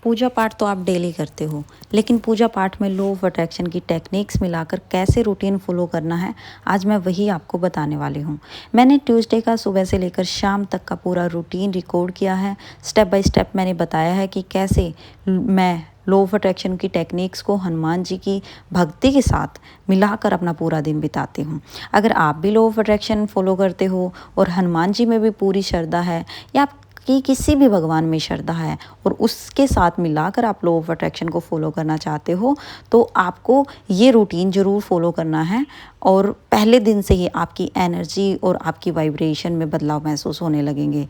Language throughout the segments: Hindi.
पूजा पाठ तो आप डेली करते हो, लेकिन पूजा पाठ में लॉ ऑफ अट्रैक्शन की टेक्निक्स मिलाकर कैसे रूटीन फॉलो करना है, आज मैं वही आपको बताने वाली हूँ। मैंने ट्यूसडे का सुबह से लेकर शाम तक का पूरा रूटीन रिकॉर्ड किया है। स्टेप बाय स्टेप मैंने बताया है कि कैसे मैं लॉ ऑफ अट्रैक्शन की टेक्निक्स को हनुमान जी की भक्ति के साथ मिलाकर अपना पूरा दिन बिताती हूँ। अगर आप भी लॉ ऑफ अट्रैक्शन फॉलो करते हो और हनुमान जी में भी पूरी श्रद्धा है, या कि किसी भी भगवान में श्रद्धा है और उसके साथ मिलाकर आप लॉ ऑफ अट्रैक्शन को फॉलो करना चाहते हो, तो आपको ये रूटीन ज़रूर फॉलो करना है। और पहले दिन से ही आपकी एनर्जी और आपकी वाइब्रेशन में बदलाव महसूस होने लगेंगे।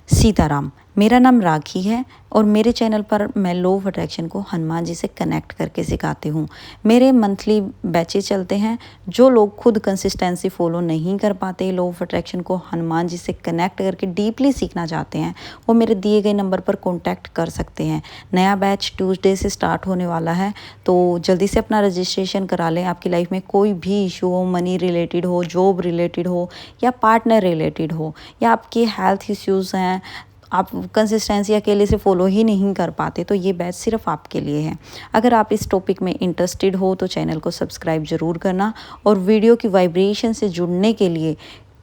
सीताराम, मेरा नाम राखी है और मेरे चैनल पर मैं लॉ ऑफ अट्रैक्शन को हनुमान जी से कनेक्ट करके सिखाती हूँ। मेरे मंथली बैचेज चलते हैं। जो लोग खुद कंसिस्टेंसी फॉलो नहीं कर पाते, लॉ ऑफ अट्रैक्शन को हनुमान जी से कनेक्ट करके डीपली सीखना चाहते हैं, वो मेरे दिए गए नंबर पर कॉन्टैक्ट कर सकते हैं। नया बैच ट्यूसडे से स्टार्ट होने वाला है, तो जल्दी से अपना रजिस्ट्रेशन करा लें। आपकी लाइफ में कोई भी इशू हो, मनी रिलेटेड हो, जॉब रिलेटेड हो, या पार्टनर रिलेटेड हो, या आपके हेल्थ इश्यूज़ हैं, आप कंसिस्टेंसी अकेले से फॉलो ही नहीं कर पाते, तो ये बैच सिर्फ आपके लिए है। अगर आप इस टॉपिक में इंटरेस्टेड हो तो चैनल को सब्सक्राइब ज़रूर करना, और वीडियो की वाइब्रेशन से जुड़ने के लिए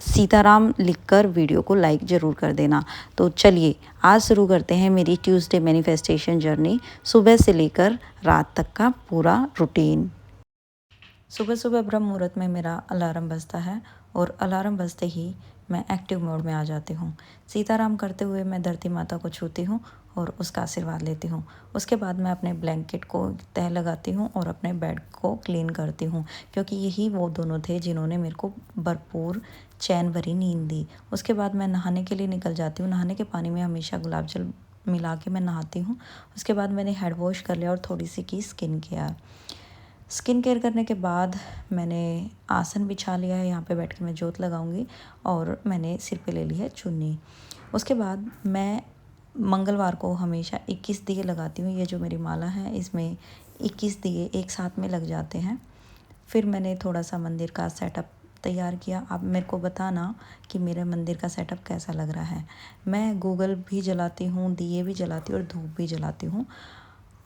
सीताराम लिखकर वीडियो को लाइक ज़रूर कर देना। तो चलिए आज शुरू करते हैं मेरी ट्यूसडे मैनिफेस्टेशन जर्नी, सुबह से लेकर रात तक का पूरा रूटीन। सुबह सुबह ब्रह्म मुहूर्त में मेरा अलार्म बजता है और अलार्म बजते ही मैं एक्टिव मोड में आ जाती हूँ। सीताराम करते हुए मैं धरती माता को छूती हूँ और उसका आशीर्वाद लेती हूँ। उसके बाद मैं अपने ब्लैंकेट को तह लगाती हूँ और अपने बेड को क्लीन करती हूँ, क्योंकि यही वो दोनों थे जिन्होंने मेरे को भरपूर चैन भरी नींद दी। उसके बाद मैं नहाने के लिए निकल जाती हूँ। नहाने के पानी में हमेशा गुलाब जल मिला के मैं नहाती हूँ। उसके बाद मैंने हेड वॉश कर लिया और थोड़ी सी की स्किन केयर करने के बाद मैंने आसन बिछा लिया है। यहाँ पे बैठ के मैं जोत लगाऊंगी और मैंने सिर पे ले ली है चुन्नी। उसके बाद मैं मंगलवार को हमेशा 21 दिए लगाती हूँ। ये जो मेरी माला है, इसमें 21 दिए एक साथ में लग जाते हैं। फिर मैंने थोड़ा सा मंदिर का सेटअप तैयार किया। आप मेरे को बताना कि मेरे मंदिर का सेटअप कैसा लग रहा है। मैं गूगल भी जलाती हूँ, दिए भी जलाती हूँ और धूप भी जलाती हूँ।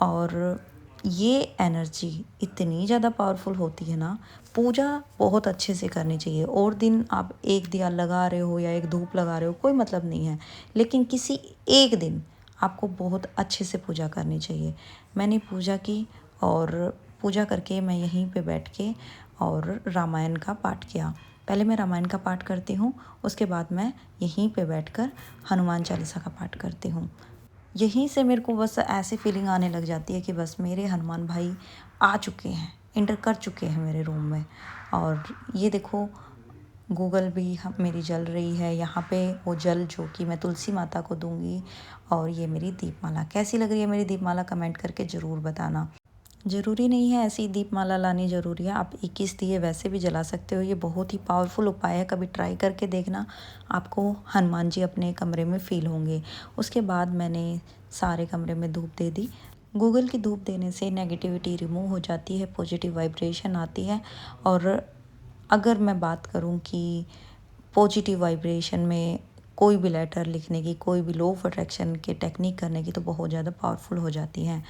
और ये एनर्जी इतनी ज़्यादा पावरफुल होती है ना, पूजा बहुत अच्छे से करनी चाहिए। और दिन आप एक दिया लगा रहे हो या एक धूप लगा रहे हो, कोई मतलब नहीं है, लेकिन किसी एक दिन आपको बहुत अच्छे से पूजा करनी चाहिए। मैंने पूजा की और पूजा करके मैं यहीं पे बैठ के और रामायण का पाठ किया। पहले मैं रामायण का पाठ करती हूँ, उसके बाद मैं यहीं पे बैठकर हनुमान चालीसा का पाठ करती हूँ। यहीं से मेरे को बस ऐसी फीलिंग आने लग जाती है कि बस मेरे हनुमान भाई आ चुके हैं, इंटर कर चुके हैं मेरे रूम में। और ये देखो, गूगल भी मेरी जल रही है। यहाँ पे वो जल जो कि मैं तुलसी माता को दूंगी। और ये मेरी दीपमाला कैसी लग रही है, मेरी दीपमाला कमेंट करके ज़रूर बताना। ज़रूरी नहीं है ऐसी दीपमाला लानी ज़रूरी है, आप 21 दिए वैसे भी जला सकते हो। ये बहुत ही पावरफुल उपाय है, कभी ट्राई करके देखना। आपको हनुमान जी अपने कमरे में फ़ील होंगे। उसके बाद मैंने सारे कमरे में धूप दे दी। गूगल की धूप देने से नेगेटिविटी रिमूव हो जाती है, पॉजिटिव वाइब्रेशन आती है। और अगर मैं बात करूं कि पॉजिटिव वाइब्रेशन में कोई भी लेटर लिखने की, कोई भी लॉ ऑफ अट्रैक्शन के टेक्निक करने की, तो बहुत ज़्यादा पावरफुल हो जाती हैं।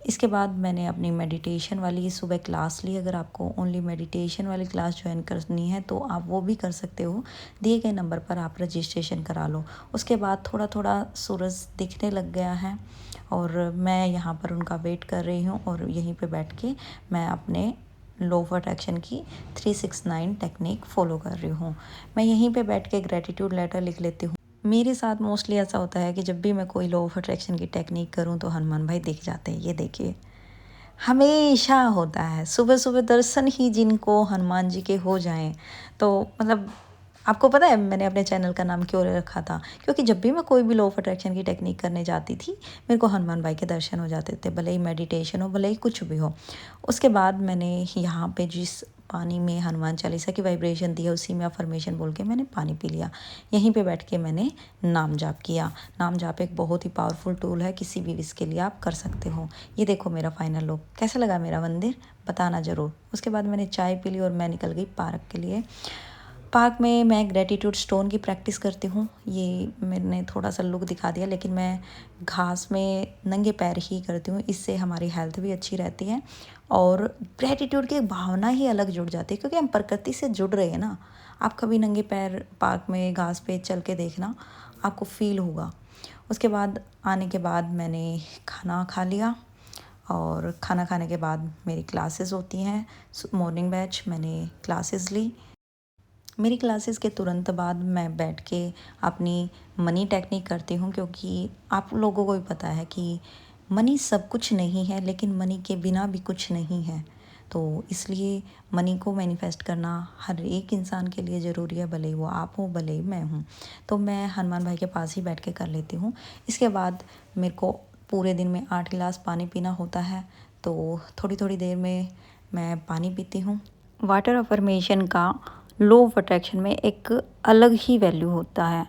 इसके बाद मैंने अपनी मेडिटेशन वाली सुबह क्लास ली। अगर आपको ओनली मेडिटेशन वाली क्लास ज्वाइन करनी है तो आप वो भी कर सकते हो। दिए गए नंबर पर आप रजिस्ट्रेशन करा लो। उसके बाद थोड़ा थोड़ा सूरज दिखने लग गया है और मैं यहाँ पर उनका वेट कर रही हूँ। और यहीं पे बैठ के मैं अपने लॉ ऑफ अट्रैक्शन की 369 टेक्निक फॉलो कर रही हूँ। मैं यहीं पे बैठ के ग्रेटिट्यूड लेटर लिख लेती हूँ। मेरे साथ मोस्टली ऐसा होता है कि जब भी मैं कोई लॉ ऑफ अट्रैक्शन की टेक्निक करूं तो हनुमान भाई दिख जाते हैं। ये देखिए, हमेशा होता है। सुबह सुबह दर्शन ही जिनको हनुमान जी के हो जाएं, तो मतलब आपको पता है मैंने अपने चैनल का नाम क्यों रखा था? क्योंकि जब भी मैं कोई भी लॉ ऑफ अट्रैक्शन की टेक्निक करने जाती थी, मेरे को हनुमान भाई के दर्शन हो जाते थे, भले ही मेडिटेशन हो, भले ही कुछ भी हो। उसके बाद मैंने यहाँ पे जिस पानी में हनुमान चालीसा की वाइब्रेशन दी है, उसी में अफर्मेशन बोल के मैंने पानी पी लिया। यहीं पे बैठ के मैंने नाम जाप किया। नाम जाप एक बहुत ही पावरफुल टूल है, किसी भी विश के लिए आप कर सकते हो। ये देखो मेरा फाइनल लुक, कैसा लगा मेरा मंदिर, बताना ज़रूर। उसके बाद मैंने चाय पी ली और मैं निकल गई पार्क के लिए। पार्क में मैं ग्रेटिट्यूड स्टोन की प्रैक्टिस करती हूँ। ये मैंने थोड़ा सा लुक दिखा दिया, लेकिन मैं घास में नंगे पैर ही करती हूँ। इससे हमारी हेल्थ भी अच्छी रहती है और ग्रेटिट्यूड की भावना ही अलग जुड़ जाती है, क्योंकि हम प्रकृति से जुड़ रहे हैं ना। आप कभी नंगे पैर पार्क में घास पे चल के देखना, आपको फील होगा। उसके बाद आने के बाद मैंने खाना खा लिया और खाना खाने के बाद मेरी क्लासेस होती हैं, मॉर्निंग बैच, मैंने क्लासेस ली। मेरी क्लासेस के तुरंत बाद मैं बैठ के अपनी मनी टेक्निक करती हूँ, क्योंकि आप लोगों को भी पता है कि मनी सब कुछ नहीं है, लेकिन मनी के बिना भी कुछ नहीं है। तो इसलिए मनी को मैनिफेस्ट करना हर एक इंसान के लिए ज़रूरी है, भले ही वो आप हो भले ही मैं हूँ। तो मैं हनुमान भाई के पास ही बैठ के कर लेती हूँ। इसके बाद मेरे को पूरे दिन में 8 गिलास पानी पीना होता है, तो थोड़ी थोड़ी देर में मैं पानी पीती हूँ। वाटर अफर्मेशन का लॉ ऑफ अट्रैक्शन में एक अलग ही वैल्यू होता है।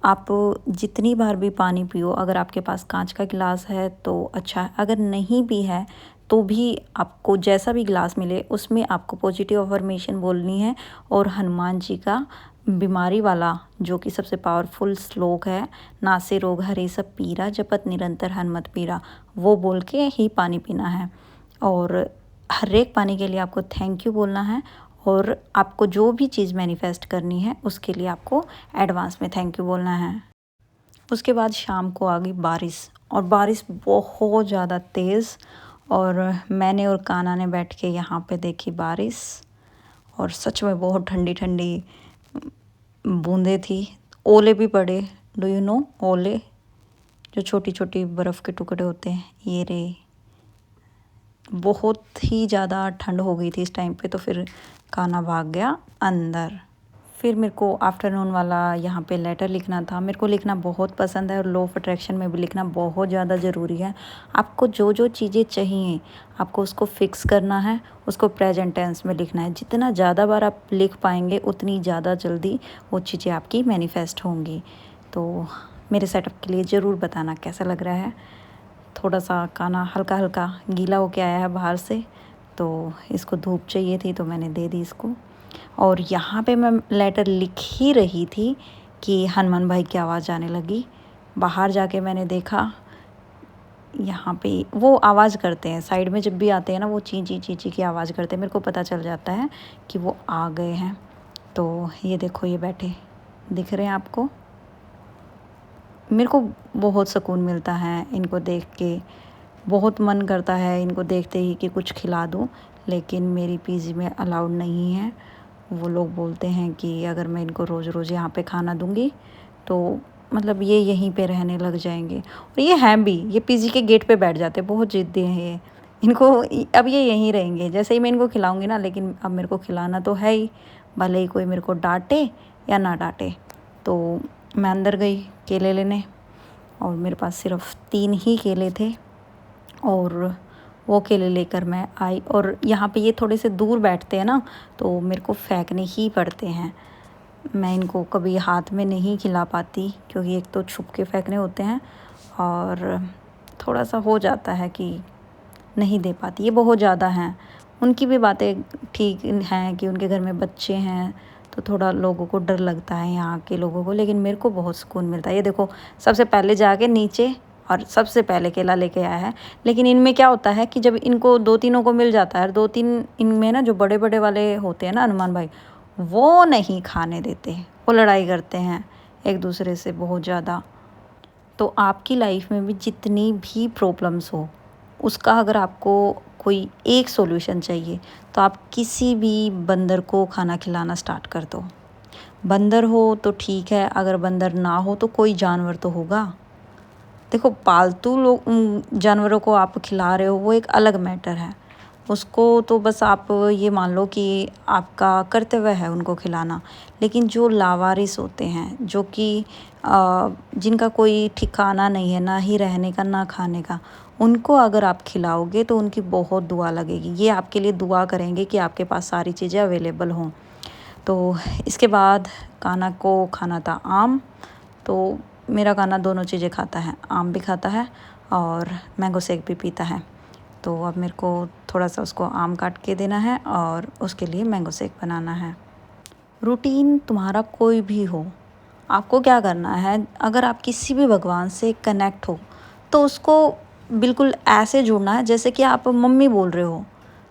आप जितनी बार भी पानी पियो, अगर आपके पास कांच का गिलास है तो अच्छा है, अगर नहीं भी है तो भी आपको जैसा भी गिलास मिले उसमें आपको पॉजिटिव अफर्मेशन बोलनी है। और हनुमान जी का बीमारी वाला जो कि सबसे पावरफुल श्लोक है, नासे रोग हरे सब पीरा जपत निरंतर हनुमत पीरा, वो बोल के ही पानी पीना है। और हर एक पानी के लिए आपको थैंक यू बोलना है। और आपको जो भी चीज़ मैनिफेस्ट करनी है उसके लिए आपको एडवांस में थैंक यू बोलना है। उसके बाद शाम को आ गई बारिश, और बारिश बहुत ज़्यादा तेज़, और मैंने और कान्हा ने बैठ के यहाँ पे देखी बारिश, और सच में बहुत ठंडी ठंडी बूंदें थी। ओले भी पड़े। डू यू नो ओले, जो छोटी छोटी बर्फ़ के टुकड़े होते हैं, ये रे। बहुत ही ज़्यादा ठंड हो गई थी इस टाइम पे, तो फिर कान्हा भाग गया अंदर। फिर मेरे को आफ्टरनून वाला यहाँ पे लेटर लिखना था। मेरे को लिखना बहुत पसंद है और लॉ ऑफ अट्रैक्शन में भी लिखना बहुत ज़्यादा ज़रूरी है। आपको जो जो चीज़ें चाहिए आपको उसको फिक्स करना है, उसको प्रेजेंट टेंस में लिखना है। जितना ज़्यादा बार आप लिख पाएंगे उतनी ज़्यादा जल्दी वो चीज़ें आपकी मैनिफेस्ट होंगी। तो मेरे सेटअप के लिए ज़रूर बताना कैसा लग रहा है। थोड़ा सा कान्हा हल्का हल्का गीला होके आया है बाहर से, तो इसको धूप चाहिए थी तो मैंने दे दी इसको। और यहाँ पे मैं लेटर लिख ही रही थी कि हनुमान भाई की आवाज़ आने लगी। बाहर जाके मैंने देखा, यहाँ पे वो आवाज़ करते हैं साइड में, जब भी आते हैं ना वो ची ची ची ची की आवाज़ करते हैं। मेरे को पता चल जाता है कि वो आ गए हैं। तो ये देखो, ये बैठे दिख रहे हैं आपको। मेरे को बहुत सुकून मिलता है इनको देख के। बहुत मन करता है इनको देखते ही कि कुछ खिला दूँ, लेकिन मेरी पीजी में अलाउड नहीं है। वो लोग बोलते हैं कि अगर मैं इनको रोज़ रोज़ यहाँ पे खाना दूँगी तो मतलब ये यहीं पे रहने लग जाएंगे। और ये हैं भी, ये पीजी के गेट पे बैठ जाते हैं, बहुत ज़िद्दी हैं ये। इनको अब ये यहीं रहेंगे जैसे ही मैं इनको खिलाऊँगी ना, लेकिन अब मेरे को खिलाना तो है ही, भले ही कोई मेरे को डांटे या ना डांटे। तो मैं अंदर गई केले लेने, और मेरे पास सिर्फ 3 ही केले थे, और वो केले लेकर मैं आई। और यहाँ पे ये थोड़े से दूर बैठते हैं ना, तो मेरे को फेंकने ही पड़ते हैं। मैं इनको कभी हाथ में नहीं खिला पाती, क्योंकि एक तो छुप के फेंकने होते हैं और थोड़ा सा हो जाता है कि नहीं दे पाती। ये बहुत ज़्यादा हैं, उनकी भी बातें ठीक हैं कि उनके घर में बच्चे हैं, तो थोड़ा लोगों को डर लगता है यहाँ के लोगों को, लेकिन मेरे को बहुत सुकून मिलता है। ये देखो, सबसे पहले जाके नीचे और सबसे पहले केला लेके आया है। लेकिन इनमें क्या होता है कि जब इनको 2-3 को मिल जाता है, 2-3 इनमें ना जो बड़े बड़े वाले होते हैं ना हनुमान भाई, वो नहीं खाने देते, वो लड़ाई करते हैं एक दूसरे से बहुत ज़्यादा। तो आपकी लाइफ में भी जितनी भी प्रॉब्लम्स हो, उसका अगर आपको कोई एक सॉल्यूशन चाहिए तो आप किसी भी बंदर को खाना खिलाना स्टार्ट कर दो। बंदर हो तो ठीक है, अगर बंदर ना हो तो कोई जानवर तो होगा। देखो, पालतू लोग जानवरों को आप खिला रहे हो वो एक अलग मैटर है, उसको तो बस आप ये मान लो कि आपका कर्तव्य है उनको खिलाना। लेकिन जो लावारिस होते हैं, जो कि जिनका कोई ठिकाना नहीं है, ना ही रहने का ना खाने का, उनको अगर आप खिलाओगे तो उनकी बहुत दुआ लगेगी। ये आपके लिए दुआ करेंगे कि आपके पास सारी चीज़ें अवेलेबल हों। तो इसके बाद कान्हा को खाना था आम, तो मेरा कान्हा दोनों चीज़ें खाता है, आम भी खाता है और मैंगो शेक भी पीता है। तो अब मेरे को थोड़ा सा उसको आम काट के देना है और उसके लिए मैंगो शेक बनाना है। रूटीन तुम्हारा कोई भी हो, आपको क्या करना है, अगर आप किसी भी भगवान से कनेक्ट हो तो उसको बिल्कुल ऐसे जुड़ना है जैसे कि आप मम्मी बोल रहे हो।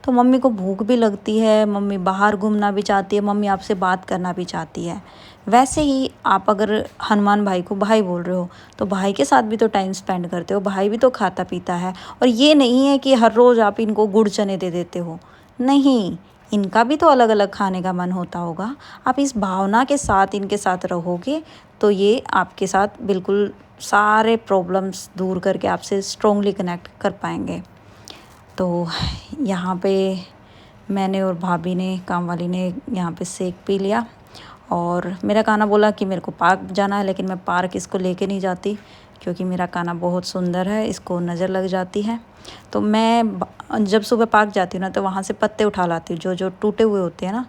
तो मम्मी को भूख भी लगती है, मम्मी बाहर घूमना भी चाहती है, मम्मी आपसे बात करना भी चाहती है। वैसे ही आप अगर हनुमान भाई को भाई बोल रहे हो तो भाई के साथ भी तो टाइम स्पेंड करते हो, भाई भी तो खाता पीता है। और ये नहीं है कि हर रोज़ आप इनको गुड़ चने दे देते हो, नहीं, इनका भी तो अलग अलग खाने का मन होता होगा। आप इस भावना के साथ इनके साथ रहोगे तो ये आपके साथ बिल्कुल सारे प्रॉब्लम्स दूर करके आपसे स्ट्रोंगली कनेक्ट कर पाएंगे। तो यहाँ पे मैंने और भाभी ने, काम वाली ने, यहाँ पे सेक पी लिया और मेरा काना बोला कि मेरे को पार्क जाना है, लेकिन मैं पार्क इसको लेके नहीं जाती क्योंकि मेरा काना बहुत सुंदर है, इसको नज़र लग जाती है। तो मैं जब सुबह पार्क जाती हूँ ना तो वहाँ से पत्ते उठा लाती हूँ, जो जो टूटे हुए होते हैं ना,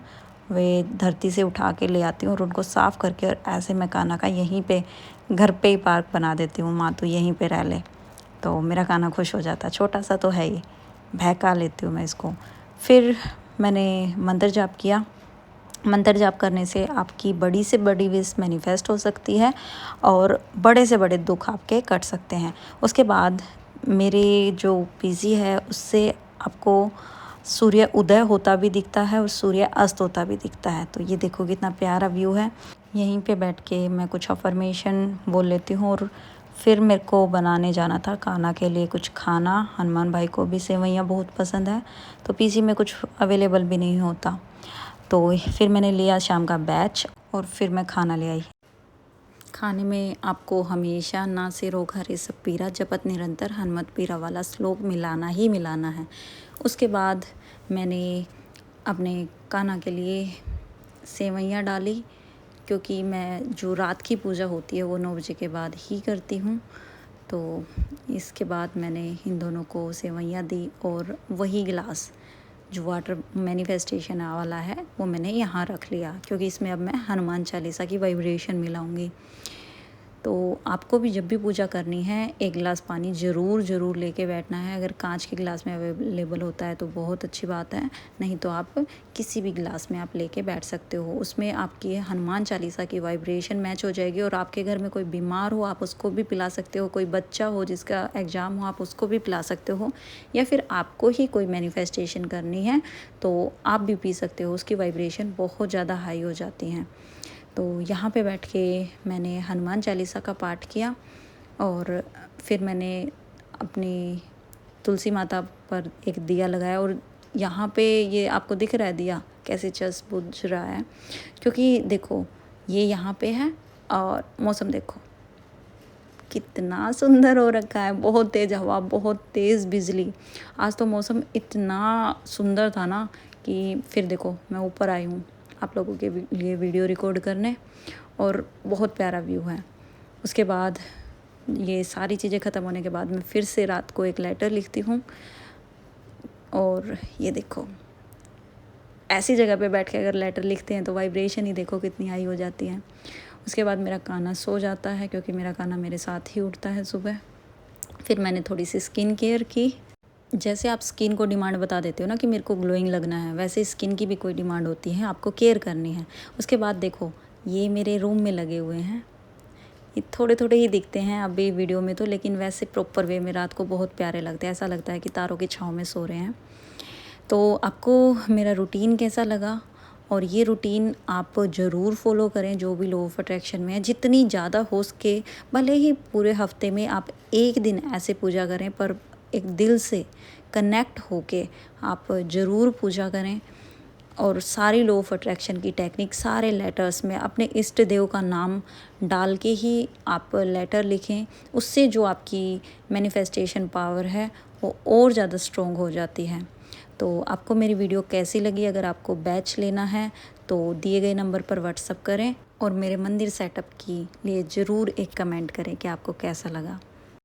वे धरती से उठा के ले आती हूँ और उनको साफ़ करके, और ऐसे मैं काना का यहीं पे घर पे ही पार्क बना देती हूँ, माँ तू यहीं पे रह ले। तो मेरा काना खुश हो जाता है, छोटा सा तो है ही, बहका लेती हूँ मैं इसको। फिर मैंने मंत्र जाप किया। मंत्र जाप करने से आपकी बड़ी से बड़ी विश मैनिफेस्ट हो सकती है और बड़े से बड़े दुख आपके कट सकते हैं। उसके बाद मेरे जो पीजी है उससे आपको सूर्य उदय होता भी दिखता है और सूर्य अस्त होता भी दिखता है। तो ये देखो कितना प्यारा व्यू है। यहीं पे बैठ के मैं कुछ अफर्मेशन बोल लेती हूँ और फिर मेरे को बनाने जाना था काना के लिए कुछ खाना। हनुमान भाई को भी सेवइयाँ बहुत पसंद है, तो पीजी में कुछ अवेलेबल भी नहीं होता। तो फिर मैंने लिया शाम का बैच और फिर मैं खाना ले आई। खाने में आपको हमेशा ना सिरो घरे सब पीरा जपत निरंतर हनुमत पीरा वाला श्लोक मिलाना ही मिलाना है। उसके बाद मैंने अपने कान्हा के लिए सेवइयाँ डाली, क्योंकि मैं जो रात की पूजा होती है वो 9 बजे के बाद ही करती हूँ। तो इसके बाद मैंने इन दोनों को सेवइयाँ दी और वही गिलास जो वाटर मैनिफेस्टेशन वाला है वो मैंने यहाँ रख लिया, क्योंकि इसमें अब मैं हनुमान चालीसा की वाइब्रेशन मिलाऊंगी। तो आपको भी जब भी पूजा करनी है एक गिलास पानी ज़रूर लेके बैठना है। अगर कांच के गिलास में अवेलेबल होता है तो बहुत अच्छी बात है, नहीं तो आप किसी भी गिलास में आप लेके बैठ सकते हो। उसमें आपकी हनुमान चालीसा की वाइब्रेशन मैच हो जाएगी और आपके घर में कोई बीमार हो आप उसको भी पिला सकते हो, कोई बच्चा हो जिसका एग्ज़ाम हो आप उसको भी पिला सकते हो, या फिर आपको ही कोई मैनिफेस्टेशन करनी है तो आप भी पी सकते हो। उसकी वाइब्रेशन बहुत ज़्यादा हाई हो जाती हैं। तो यहाँ पे बैठ के मैंने हनुमान चालीसा का पाठ किया और फिर मैंने अपनी तुलसी माता पर एक दिया लगाया। और यहाँ पे ये आपको दिख रहा है दिया कैसे चस बुझ रहा है, क्योंकि देखो ये यहाँ पे है और मौसम देखो कितना सुंदर हो रखा है। बहुत तेज़ हवा, बहुत तेज़ बिजली। आज तो मौसम इतना सुंदर था ना कि फिर देखो मैं ऊपर आई हूँ आप लोगों के लिए वीडियो रिकॉर्ड करने, और बहुत प्यारा व्यू है। उसके बाद ये सारी चीज़ें ख़त्म होने के बाद मैं फिर से रात को एक लेटर लिखती हूँ। और ये देखो ऐसी जगह पे बैठ के अगर लेटर लिखते हैं तो वाइब्रेशन ही देखो कितनी हाई हो जाती है। उसके बाद मेरा काना सो जाता है, क्योंकि मेरा काना मेरे साथ ही उठता है सुबह। फिर मैंने थोड़ी सी स्किन केयर की। जैसे आप स्किन को डिमांड बता देते हो ना कि मेरे को ग्लोइंग लगना है, वैसे स्किन की भी कोई डिमांड होती है, आपको केयर करनी है। उसके बाद देखो ये मेरे रूम में लगे हुए हैं, ये थोड़े थोड़े ही दिखते हैं अभी वीडियो में तो, लेकिन वैसे प्रॉपर वे में रात को बहुत प्यारे लगते हैं, ऐसा लगता है कि तारों की छाँव में सो रहे हैं। तो आपको मेरा रूटीन कैसा लगा, और ये रूटीन आप ज़रूर फॉलो करें जो भी लॉ ऑफ अट्रैक्शन में है। जितनी ज़्यादा हो सके, भले ही पूरे हफ्ते में आप एक दिन ऐसे पूजा करें, पर एक दिल से कनेक्ट होके आप ज़रूर पूजा करें। और सारी लॉ ऑफ अट्रैक्शन की टेक्निक, सारे लेटर्स में अपने इष्ट देव का नाम डाल के ही आप लेटर लिखें। उससे जो आपकी मैनिफेस्टेशन पावर है वो और ज़्यादा स्ट्रॉन्ग हो जाती है। तो आपको मेरी वीडियो कैसी लगी? अगर आपको बैच लेना है तो दिए गए नंबर पर व्हाट्सअप करें और मेरे मंदिर सेटअप के लिए ज़रूर एक कमेंट करें कि आपको कैसा लगा।